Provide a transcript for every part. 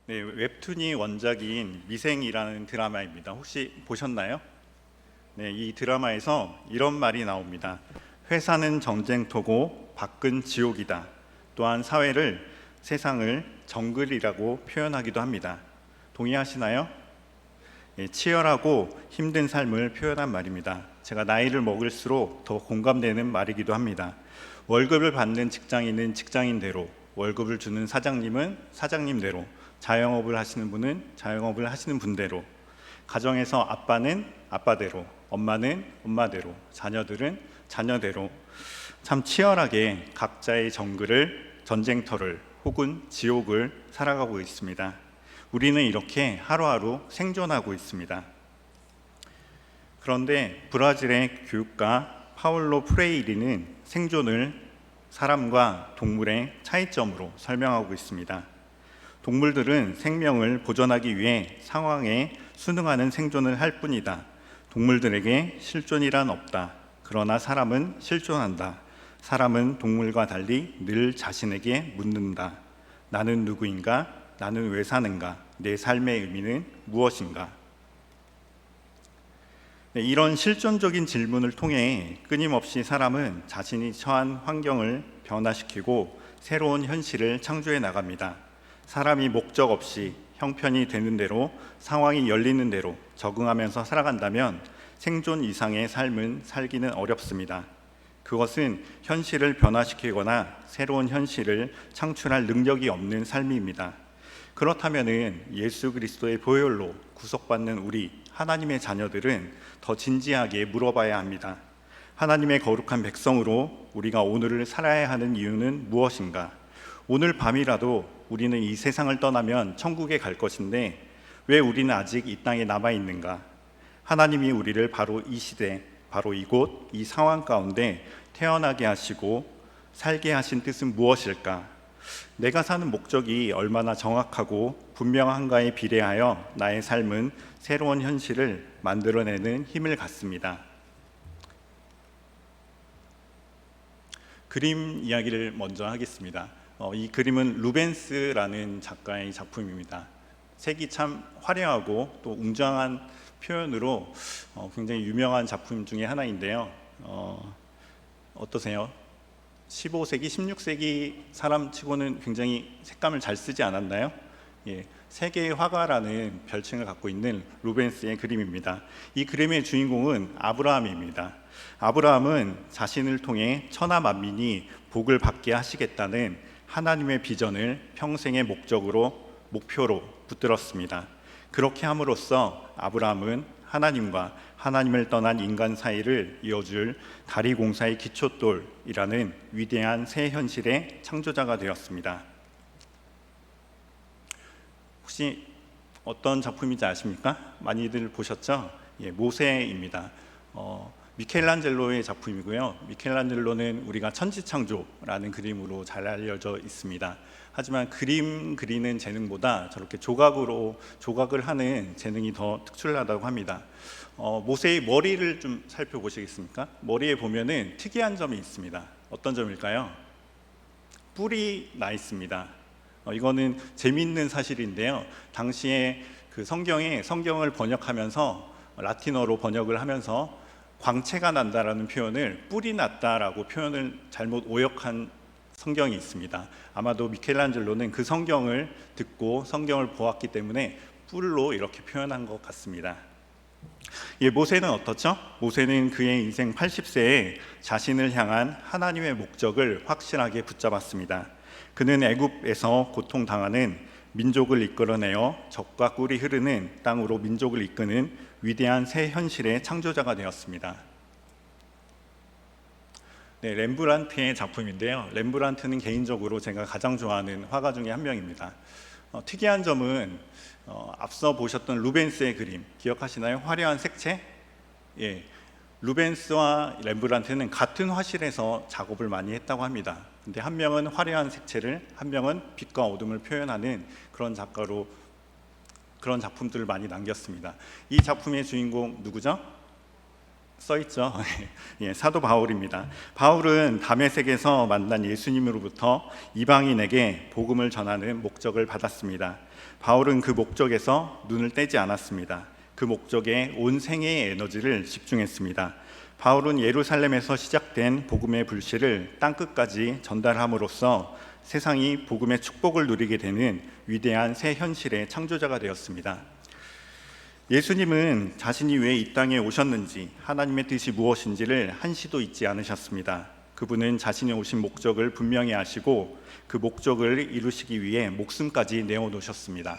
네, 웹툰이 원작인 미생이라는 드라마입니다. 혹시 보셨나요? 네, 이 드라마에서 이런 말이 나옵니다. 회사는 전쟁터고 밖은 지옥이다. 또한 사회를, 세상을 정글이라고 표현하기도 합니다. 동의하시나요? 네, 치열하고 힘든 삶을 표현한 말입니다. 제가 나이를 먹을수록 더 공감되는 말이기도 합니다. 월급을 받는 직장인은 직장인대로, 월급을 주는 사장님은 사장님대로, 자영업을 하시는 분은 자영업을 하시는 분대로, 가정에서 아빠는 아빠대로, 엄마는 엄마대로, 자녀들은 자녀대로 참 치열하게 각자의 정글을, 전쟁터를 혹은 지옥을 살아가고 있습니다. 우리는 이렇게 하루하루 생존하고 있습니다. 그런데 브라질의 교육가 파울로 프레이리는 생존을 사람과 동물의 차이점으로 설명하고 있습니다. 동물들은 생명을 보존하기 위해 상황에 순응하는 생존을 할 뿐이다. 동물들에게 실존이란 없다. 그러나 사람은 실존한다. 사람은 동물과 달리 늘 자신에게 묻는다. 나는 누구인가? 나는 왜 사는가? 내 삶의 의미는 무엇인가? 네, 이런 실존적인 질문을 통해 끊임없이 사람은 자신이 처한 환경을 변화시키고 새로운 현실을 창조해 나갑니다. 사람이 목적 없이 형편이 되는 대로, 상황이 열리는 대로 적응하면서 살아간다면 생존 이상의 삶은 살기는 어렵습니다. 그것은 현실을 변화시키거나 새로운 현실을 창출할 능력이 없는 삶입니다. 그렇다면 예수 그리스도의 보혈로 구속받는 우리 하나님의 자녀들은 더 진지하게 물어봐야 합니다. 하나님의 거룩한 백성으로 우리가 오늘을 살아야 하는 이유는 무엇인가? 오늘 밤이라도 우리는 이 세상을 떠나면 천국에 갈 것인데 왜 우리는 아직 이 땅에 남아 있는가? 하나님이 우리를 바로 이 시대, 바로 이곳, 이 상황 가운데 태어나게 하시고 살게 하신 뜻은 무엇일까? 내가 사는 목적이 얼마나 정확하고 분명한가에 비례하여 나의 삶은 새로운 현실을 만들어내는 힘을 갖습니다. 그림 이야기를 먼저 하겠습니다. 이 그림은 루벤스라는 작가의 작품입니다. 색이 참 화려하고 또 웅장한 표현으로 굉장히 유명한 작품 중에 하나인데요. 어떠세요? 15세기, 16세기 사람치고는 굉장히 색감을 잘 쓰지 않았나요? 예, 세계의 화가라는 별칭을 갖고 있는 루벤스의 그림입니다. 이 그림의 주인공은 아브라함입니다. 아브라함은 자신을 통해 천하 만민이 복을 받게 하시겠다는 하나님의 비전을 평생의 목표로 붙들었습니다. 그렇게 함으로써 아브라함은 하나님과 하나님을 떠난 인간 사이를 이어줄 다리공사의 기초돌이라는 위대한 새 현실의 창조자가 되었습니다. 혹시 어떤 작품인지 아십니까? 많이들 보셨죠? 예, 모세입니다. 미켈란젤로의 작품이고요. 미켈란젤로는 우리가 천지창조라는 그림으로 잘 알려져 있습니다. 하지만 그림 그리는 재능보다 저렇게 조각을 하는 재능이 더 특출나다고 합니다. 모세의 머리를 좀 살펴보시겠습니까? 머리에 보면은 특이한 점이 있습니다. 어떤 점일까요? 뿔이 나 있습니다. 이거는 재미있는 사실인데요. 당시에 그 성경을 번역하면서 라틴어로 번역을 하면서 광채가 난다라는 표현을 뿔이 났다라고 표현을 잘못 오역한 성경이 있습니다. 아마도 미켈란젤로는 그 성경을 듣고 성경을 보았기 때문에 뿔로 이렇게 표현한 것 같습니다. 예, 모세는 어떻죠? 모세는 그의 인생 80세에 자신을 향한 하나님의 목적을 확실하게 붙잡았습니다. 그는 애굽에서 고통당하는 민족을 이끌어내어 젖과 꿀이 흐르는 땅으로 민족을 이끄는 위대한 새 현실의 창조자가 되었습니다. 네, 렘브란트의 작품인데요. 렘브란트는 개인적으로 제가 가장 좋아하는 화가 중에 한 명입니다. 특이한 점은 앞서 보셨던 루벤스의 그림 기억하시나요? 화려한 색채? 예, 루벤스와 렘브란트는 같은 화실에서 작업을 많이 했다고 합니다. 근데 한 명은 화려한 색채를, 한 명은 빛과 어둠을 표현하는 그런 작가로 그런 작품들을 많이 남겼습니다. 이 작품의 주인공 누구죠? 써 있죠. 예, 사도 바울입니다. 바울은 다메섹에서 만난 예수님으로부터 이방인에게 복음을 전하는 목적을 받았습니다. 바울은 그 목적에서 눈을 떼지 않았습니다. 그 목적에 온 생애의 에너지를 집중했습니다. 바울은 예루살렘에서 시작된 복음의 불씨를 땅끝까지 전달함으로써 세상이 복음의 축복을 누리게 되는 위대한 새 현실의 창조자가 되었습니다. 예수님은 자신이 왜 이 땅에 오셨는지, 하나님의 뜻이 무엇인지를 한시도 잊지 않으셨습니다. 그분은 자신이 오신 목적을 분명히 아시고 그 목적을 이루시기 위해 목숨까지 내어놓으셨습니다.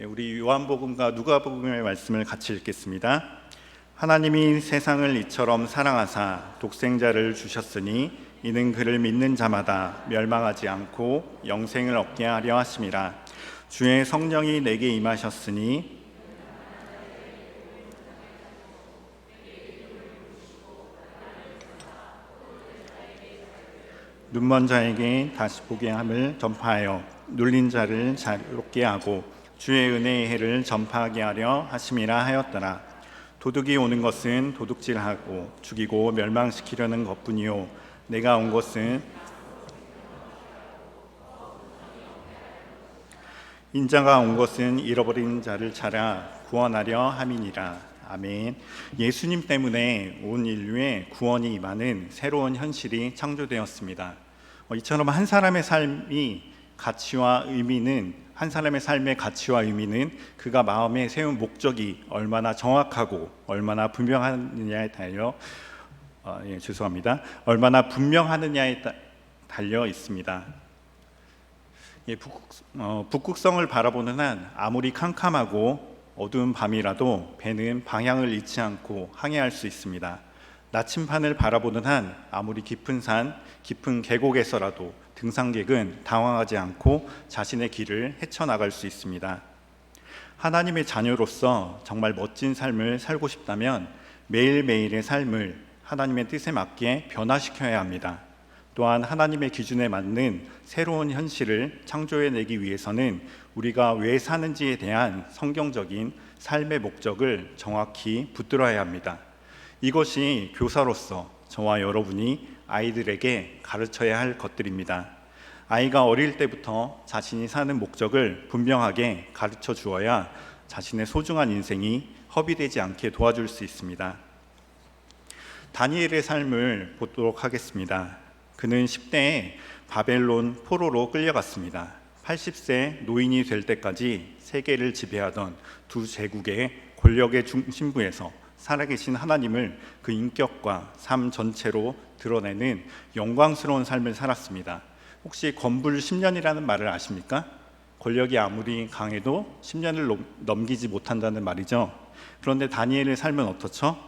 우리 요한복음과 누가복음의 말씀을 같이 읽겠습니다. 하나님이 세상을 이처럼 사랑하사 독생자를 주셨으니 이는 그를 믿는 자마다 멸망하지 않고 영생을 얻게 하려 하심이라. 주의 성령이 내게 임하셨으니 눈먼 자에게 다시 보게 함을 전파하여 눌린 자를 자유롭게 하고 주의 은혜의 해를 전파하게 하려 하심이라 하였더라. 도둑이 오는 것은 도둑질하고 죽이고 멸망시키려는 것뿐이요 내가 온 것은 인자가 온 것은 잃어버린 자를 찾아 구원하려 함이니라. 아멘. 예수님 때문에 온 인류의 구원이 임하는 새로운 현실이 창조되었습니다. 이처럼 한 사람의 삶의 가치와 의미는 그가 마음에 세운 목적이 얼마나 정확하고 얼마나 분명하느냐에 달려 있습니다. 북극성을 바라보는 한 아무리 캄캄하고 어두운 밤이라도 배는 방향을 잃지 않고 항해할 수 있습니다. 나침판을 바라보는 한 아무리 깊은 산, 깊은 계곡에서라도 등산객은 당황하지 않고 자신의 길을 헤쳐나갈 수 있습니다. 하나님의 자녀로서 정말 멋진 삶을 살고 싶다면 매일매일의 삶을 하나님의 뜻에 맞게 변화시켜야 합니다. 또한 하나님의 기준에 맞는 새로운 현실을 창조해내기 위해서는 우리가 왜 사는지에 대한 성경적인 삶의 목적을 정확히 붙들어야 합니다. 이것이 교사로서 저와 여러분이 아이들에게 가르쳐야 할 것들입니다. 아이가 어릴 때부터 자신이 사는 목적을 분명하게 가르쳐 주어야 자신의 소중한 인생이 허비되지 않게 도와줄 수 있습니다. 다니엘의 삶을 보도록 하겠습니다. 그는 10대에 바벨론 포로로 끌려갔습니다. 80세 노인이 될 때까지 세계를 지배하던 두 제국의 권력의 중심부에서 살아계신 하나님을 그 인격과 삶 전체로 드러내는 영광스러운 삶을 살았습니다. 혹시 건불 10년이라는 말을 아십니까? 권력이 아무리 강해도 10년을 넘기지 못한다는 말이죠. 그런데 다니엘의 삶은 어떻죠?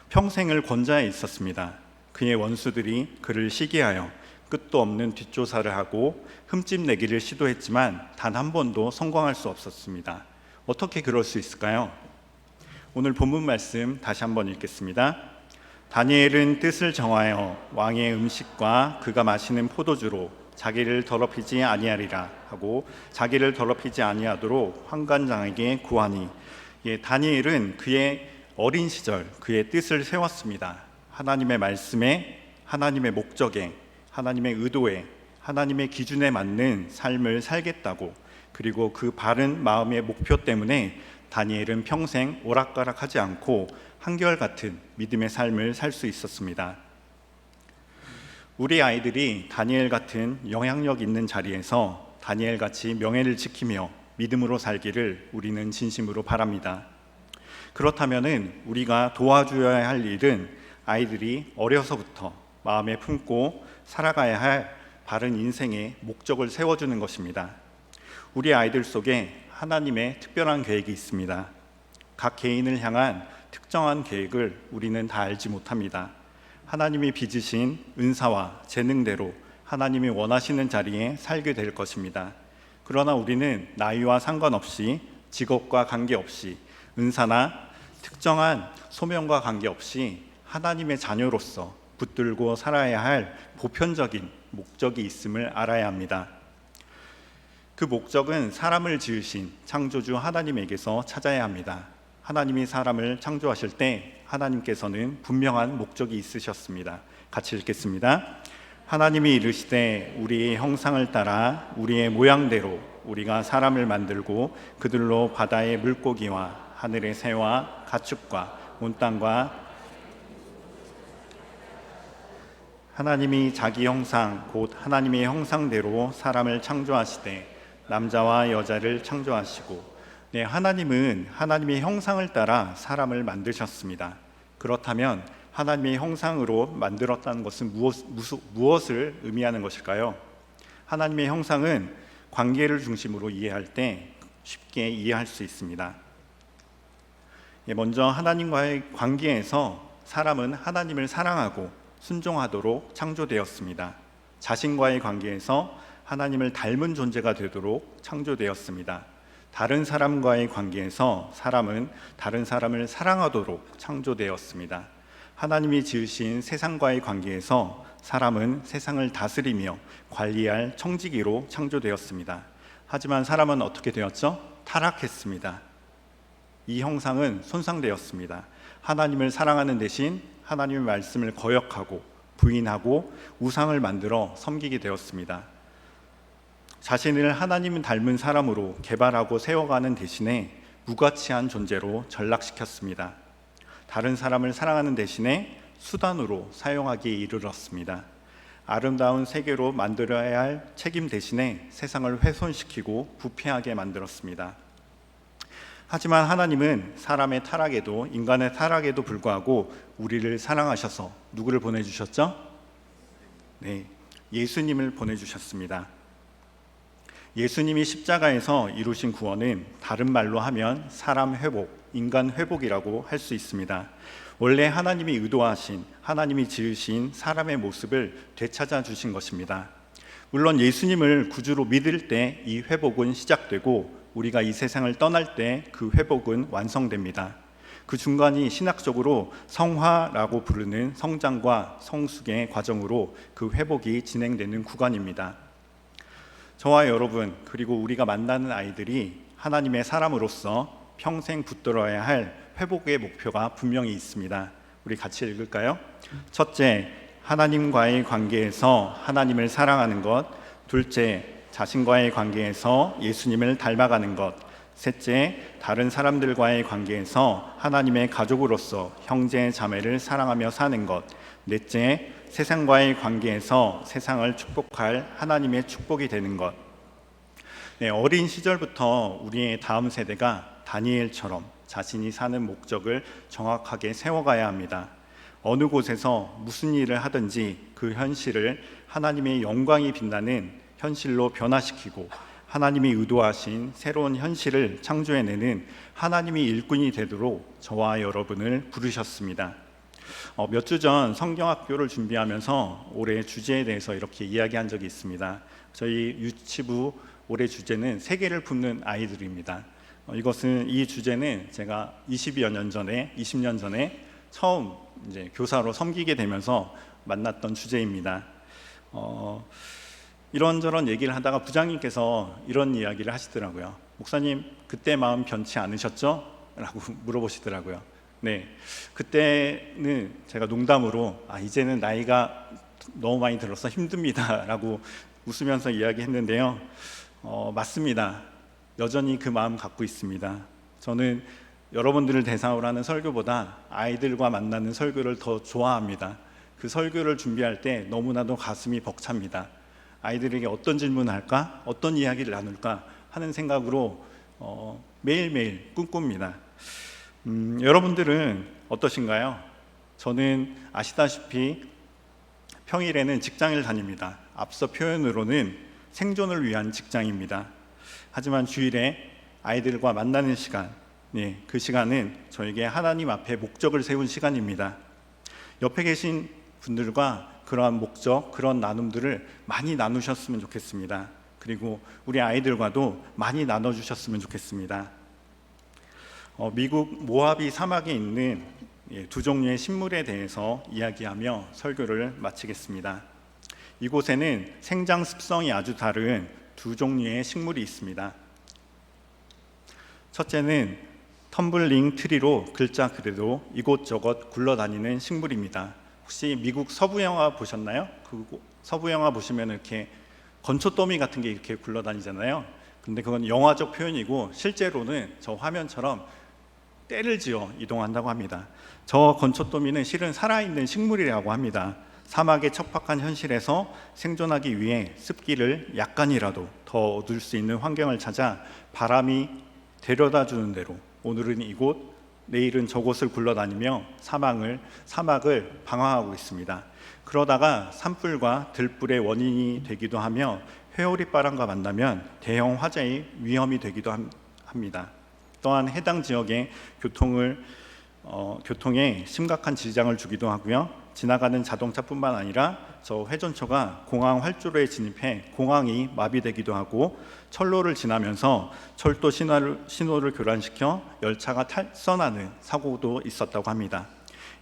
평생을 권좌에 있었습니다. 그의 원수들이 그를 시기하여 끝도 없는 뒷조사를 하고 흠집 내기를 시도했지만 단 한 번도 성공할 수 없었습니다. 어떻게 그럴 수 있을까요? 오늘 본문 말씀 다시 한번 읽겠습니다. 다니엘은 뜻을 정하여 왕의 음식과 그가 마시는 포도주로 자기를 더럽히지 아니하리라 하고 자기를 더럽히지 아니하도록 환관장에게 구하니. 다니엘은 그의 어린 시절 그의 뜻을 세웠습니다. 하나님의 말씀에, 하나님의 목적에, 하나님의 의도에, 하나님의 기준에 맞는 삶을 살겠다고, 그리고 그 바른 마음의 목표 때문에 다니엘은 평생 오락가락하지 않고 한결같은 믿음의 삶을 살 수 있었습니다. 우리 아이들이 다니엘 같은 영향력 있는 자리에서 다니엘같이 명예를 지키며 믿음으로 살기를 우리는 진심으로 바랍니다. 그렇다면 우리가 도와줘야 할 일은 아이들이 어려서부터 마음에 품고 살아가야 할 바른 인생의 목적을 세워주는 것입니다. 우리 아이들 속에 하나님의 특별한 계획이 있습니다. 각 개인을 향한 특정한 계획을 우리는 다 알지 못합니다. 하나님이 빚으신 은사와 재능대로 하나님이 원하시는 자리에 살게 될 것입니다. 그러나 우리는 나이와 상관없이, 직업과 관계없이, 은사나 특정한 소명과 관계없이 하나님의 자녀로서 붙들고 살아야 할 보편적인 목적이 있음을 알아야 합니다. 그 목적은 사람을 지으신 창조주 하나님에게서 찾아야 합니다. 하나님이 사람을 창조하실 때 하나님께서는 분명한 목적이 있으셨습니다. 같이 읽겠습니다. 하나님이 이르시되 우리의 형상을 따라 우리의 모양대로 우리가 사람을 만들고 그들로 바다의 물고기와 하늘의 새와 가축과 온 땅과 하나님이 자기 형상 곧 하나님의 형상대로 사람을 창조하시되 남자와 여자를 창조하시고 하나님은 하나님의 형상을 따라 사람을 만드셨습니다. 그렇다면 하나님의 형상으로 만들었다는 것은 무엇을 의미하는 것일까요? 하나님의 형상은 관계를 중심으로 이해할 때 쉽게 이해할 수 있습니다. 먼저 하나님과의 관계에서 사람은 하나님을 사랑하고 순종하도록 창조되었습니다. 자신과의 관계에서 하나님을 닮은 존재가 되도록 창조되었습니다. 다른 사람과의 관계에서 사람은 다른 사람을 사랑하도록 창조되었습니다. 하나님이 지으신 세상과의 관계에서 사람은 세상을 다스리며 관리할 청지기로 창조되었습니다. 하지만 사람은 어떻게 되었죠? 타락했습니다. 이 형상은 손상되었습니다. 하나님을 사랑하는 대신 하나님의 말씀을 거역하고 부인하고 우상을 만들어 섬기게 되었습니다. 자신을 하나님 닮은 사람으로 개발하고 세워가는 대신에 무가치한 존재로 전락시켰습니다. 다른 사람을 사랑하는 대신에 수단으로 사용하기에 이르렀습니다. 아름다운 세계로 만들어야 할 책임 대신에 세상을 훼손시키고 부패하게 만들었습니다. 하지만 하나님은 사람의 타락에도 인간의 타락에도 불구하고 우리를 사랑하셔서 누구를 보내주셨죠? 예수님을 보내주셨습니다. 예수님이 십자가에서 이루신 구원은 다른 말로 하면 사람 회복, 인간 회복이라고 할 수 있습니다. 원래 하나님이 의도하신, 하나님이 지으신 사람의 모습을 되찾아 주신 것입니다. 물론 예수님을 구주로 믿을 때 이 회복은 시작되고 우리가 이 세상을 떠날 때 그 회복은 완성됩니다. 그 중간이 신학적으로 성화라고 부르는 성장과 성숙의 과정으로 그 회복이 진행되는 구간입니다. 저와 여러분 그리고 우리가 만나는 아이들이 하나님의 사람으로서 평생 붙들어야 할 회복의 목표가 분명히 있습니다. 우리 같이 읽을까요? 첫째, 하나님과의 관계에서 하나님을 사랑하는 것. 둘째, 자신과의 관계에서 예수님을 닮아가는 것. 셋째, 다른 사람들과의 관계에서 하나님의 가족으로서 형제 자매를 사랑하며 사는 것. 넷째, 세상과의 관계에서 세상을 축복할 하나님의 축복이 되는 것. 어린 시절부터 우리의 다음 세대가 다니엘처럼 자신이 사는 목적을 정확하게 세워가야 합니다. 어느 곳에서 무슨 일을 하든지 그 현실을 하나님의 영광이 빛나는 현실로 변화시키고 하나님이 의도하신 새로운 현실을 창조해내는 하나님의 일꾼이 되도록 저와 여러분을 부르셨습니다. 몇 주 전 성경학교를 준비하면서 올해 주제에 대해서 이렇게 이야기한 적이 있습니다. 저희 유치부 올해 주제는 세계를 품는 아이들입니다. 이 주제는 제가 20년 전에 처음 이제 교사로 섬기게 되면서 만났던 주제입니다. 이런저런 얘기를 하다가 부장님께서 이런 이야기를 하시더라고요. 목사님, 그때 마음 변치 않으셨죠? 라고 물어보시더라고요. 그때는 제가 농담으로 이제는 나이가 너무 많이 들어서 힘듭니다 라고 웃으면서 이야기했는데요. 맞습니다. 여전히 그 마음 갖고 있습니다. 저는 여러분들을 대상으로 하는 설교보다 아이들과 만나는 설교를 더 좋아합니다. 그 설교를 준비할 때 너무나도 가슴이 벅찹니다. 아이들에게 어떤 질문을 할까? 어떤 이야기를 나눌까? 하는 생각으로 매일매일 꿈꿉니다. 여러분들은 어떠신가요? 저는 아시다시피 평일에는 직장을 다닙니다. 앞서 표현으로는 생존을 위한 직장입니다. 하지만 주일에 아이들과 만나는 시간, 그 시간은 저에게 하나님 앞에 목적을 세운 시간입니다. 옆에 계신 분들과 그러한 목적, 그런 나눔들을 많이 나누셨으면 좋겠습니다. 그리고 우리 아이들과도 많이 나눠주셨으면 좋겠습니다. 미국 모하비 사막에 있는 두 종류의 식물에 대해서 이야기하며 설교를 마치겠습니다. 이곳에는 생장 습성이 아주 다른 두 종류의 식물이 있습니다. 첫째는 텀블링 트리로 글자 그대로 이곳저곳 굴러다니는 식물입니다. 혹시 미국 서부 영화 보셨나요? 서부 영화 보시면 이렇게 건초더미 같은 게 이렇게 굴러다니잖아요. 근데 그건 영화적 표현이고 실제로는 저 화면처럼 때를 지어 이동한다고 합니다. 저 건초더미는 실은 살아있는 식물이라고 합니다. 사막의 척박한 현실에서 생존하기 위해 습기를 약간이라도 더 얻을 수 있는 환경을 찾아 바람이 데려다 주는 대로 오늘은 이곳, 내일은 저곳을 굴러다니며 사막을 방황하고 있습니다. 그러다가 산불과 들불의 원인이 되기도 하며 회오리바람과 만나면 대형 화재의 위험이 되기도 합니다. 또한 해당 지역의 교통에 심각한 지장을 주기도 하고요. 지나가는 자동차뿐만 아니라 저 회전초가 공항 활주로에 진입해 공항이 마비되기도 하고 철로를 지나면서 철도 신호를 교란시켜 열차가 탈선하는 사고도 있었다고 합니다.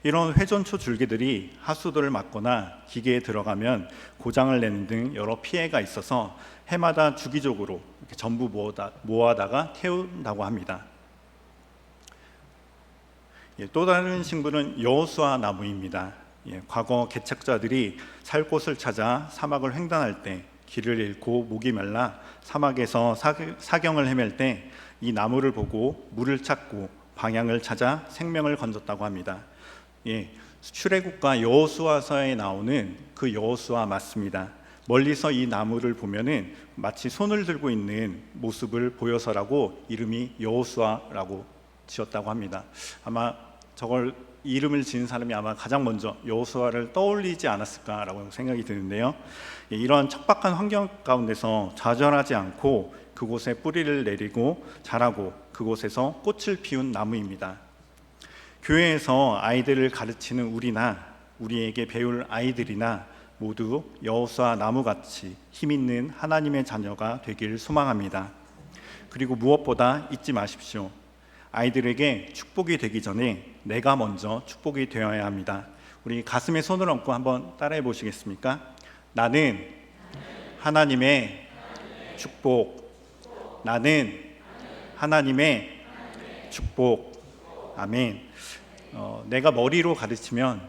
이런 회전초 줄기들이 하수도를 막거나 기계에 들어가면 고장을 내는 등 여러 피해가 있어서 해마다 주기적으로 이렇게 전부 모아다가 태운다고 합니다. 또 다른 식물은 여호수아 나무입니다. 과거 개척자들이 살 곳을 찾아 사막을 횡단할 때 길을 잃고 목이 말라 사막에서 사경을 헤맬 때 이 나무를 보고 물을 찾고 방향을 찾아 생명을 건졌다고 합니다. 출애굽과 여호수아서에 나오는 그 여호수아 맞습니다. 멀리서 이 나무를 보면은 마치 손을 들고 있는 모습을 보여서라고 이름이 여호수아라고 지었다고 합니다. 아마 저걸 이름을 지은 사람이 아마 가장 먼저 여호수아를 떠올리지 않았을까라고 생각이 드는데요. 이런 척박한 환경 가운데서 좌절하지 않고 그곳에 뿌리를 내리고 자라고 그곳에서 꽃을 피운 나무입니다. 교회에서 아이들을 가르치는 우리에게 배울 아이들이나 모두 여호수아 나무같이 힘있는 하나님의 자녀가 되길 소망합니다. 그리고 무엇보다 잊지 마십시오. 아이들에게 축복이 되기 전에 내가 먼저 축복이 되어야 합니다. 우리 가슴에 손을 얹고 한번 따라해 보시겠습니까? 나는 하나님의 축복. 나는 하나님의 축복. 아멘. 내가 머리로 가르치면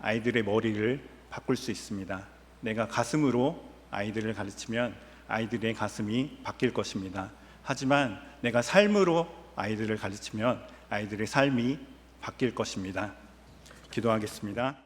아이들의 머리를 바꿀 수 있습니다. 내가 가슴으로 아이들을 가르치면 아이들의 가슴이 바뀔 것입니다. 하지만 내가 삶으로 아이들을 가르치면 아이들의 삶이 바뀔 것입니다. 기도하겠습니다.